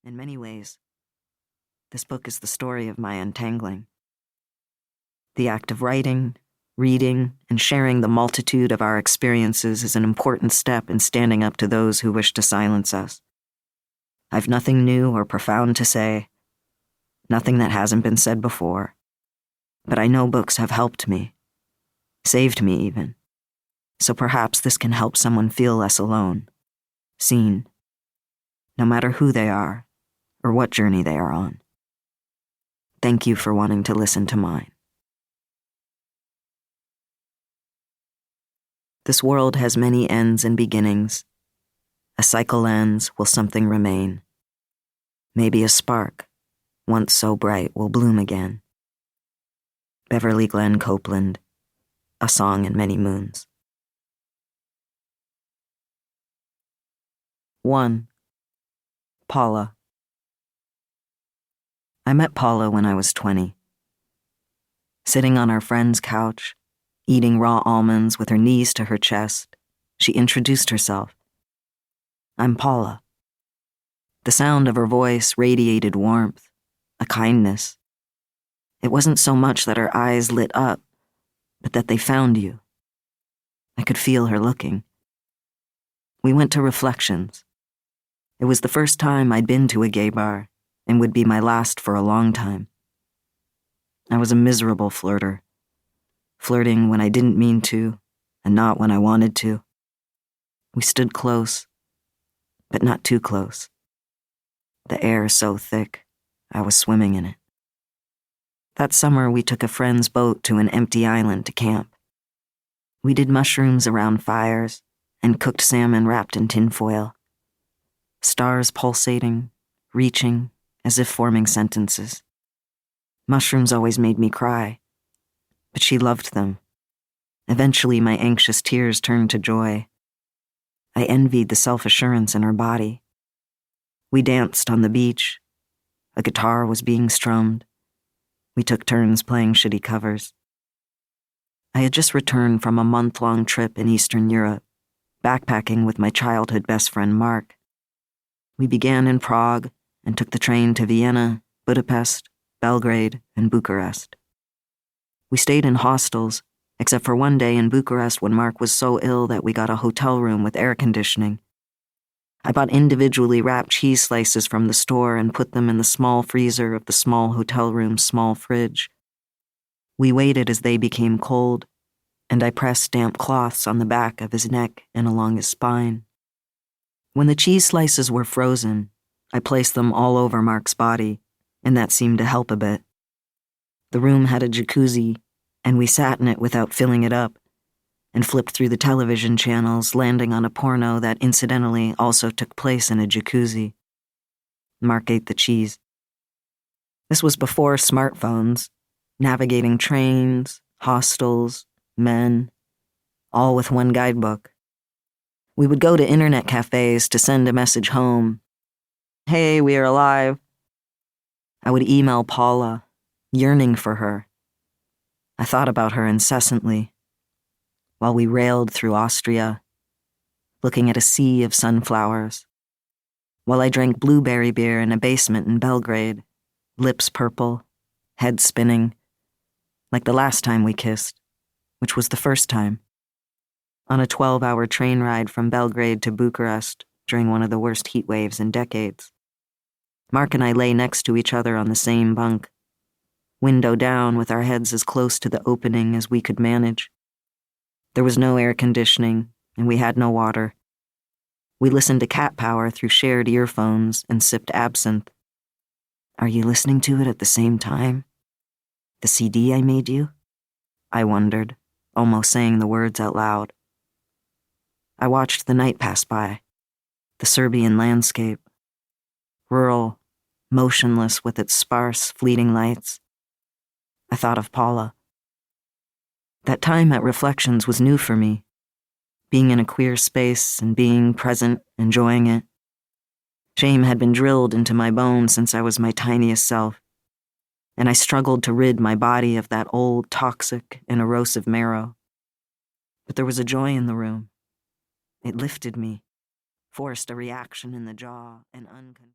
In many ways, this book is the story of my untangling. The act of writing, reading, and sharing the multitude of our experiences is an important step in standing up to those who wish to silence us. I've nothing new or profound to say, nothing that hasn't been said before, but I know books have helped me, saved me even, so perhaps this can help someone feel less alone, seen, no matter who they are or what journey they are on. Thank you for wanting to listen to mine. This world has many ends and beginnings. A cycle ends, will something remain? Maybe a spark, once so bright, will bloom again. Beverly Glenn Copeland, A Song in Many Moons. 1. Paula. I met Paula when I was 20. Sitting on our friend's couch, eating raw almonds with her knees to her chest, she introduced herself. I'm Paula. The sound of her voice radiated warmth, a kindness. It wasn't so much that her eyes lit up, but that they found you. I could feel her looking. We went to Reflections. It was the first time I'd been to a gay bar, and would be my last for a long time. I was a miserable flirter, flirting when I didn't mean to, and not when I wanted to. We stood close, but not too close. The air so thick, I was swimming in it. That summer, we took a friend's boat to an empty island to camp. We did mushrooms around fires and cooked salmon wrapped in tinfoil. Stars pulsating, reaching, as if forming sentences. Mushrooms always made me cry, but she loved them. Eventually, my anxious tears turned to joy. I envied the self-assurance in her body. We danced on the beach. A guitar was being strummed. We took turns playing shitty covers. I had just returned from a month-long trip in Eastern Europe, backpacking with my childhood best friend Mark. We began in Prague and took the train to Vienna, Budapest, Belgrade, and Bucharest. We stayed in hostels, except for one day in Bucharest when Mark was so ill that we got a hotel room with air conditioning. I bought individually wrapped cheese slices from the store and put them in the small freezer of the small hotel room's small fridge. We waited as they became cold, and I pressed damp cloths on the back of his neck and along his spine. When the cheese slices were frozen, I placed them all over Mark's body, and that seemed to help a bit. The room had a jacuzzi, and we sat in it without filling it up, and flipped through the television channels, landing on a porno that incidentally also took place in a jacuzzi. Mark ate the cheese. This was before smartphones, navigating trains, hostels, men, all with one guidebook. We would go to internet cafes to send a message home. Hey, we are alive. I would email Paula, yearning for her. I thought about her incessantly, while we railed through Austria, looking at a sea of sunflowers, while I drank blueberry beer in a basement in Belgrade, lips purple, head spinning, like the last time we kissed, which was the first time, on a 12-hour train ride from Belgrade to Bucharest during one of the worst heat waves in decades. Mark and I lay next to each other on the same bunk, window down with our heads as close to the opening as we could manage. There was no air conditioning, and we had no water. We listened to Cat Power through shared earphones and sipped absinthe. Are you listening to it at the same time? The CD I made you? I wondered, almost saying the words out loud. I watched the night pass by, the Serbian landscape, rural, motionless with its sparse, fleeting lights. I thought of Paula. That time at Reflections was new for me, being in a queer space and being present, enjoying it. Shame had been drilled into my bones since I was my tiniest self, and I struggled to rid my body of that old, toxic, and erosive marrow. But there was a joy in the room. It lifted me, forced a reaction in the jaw, and uncontrolled.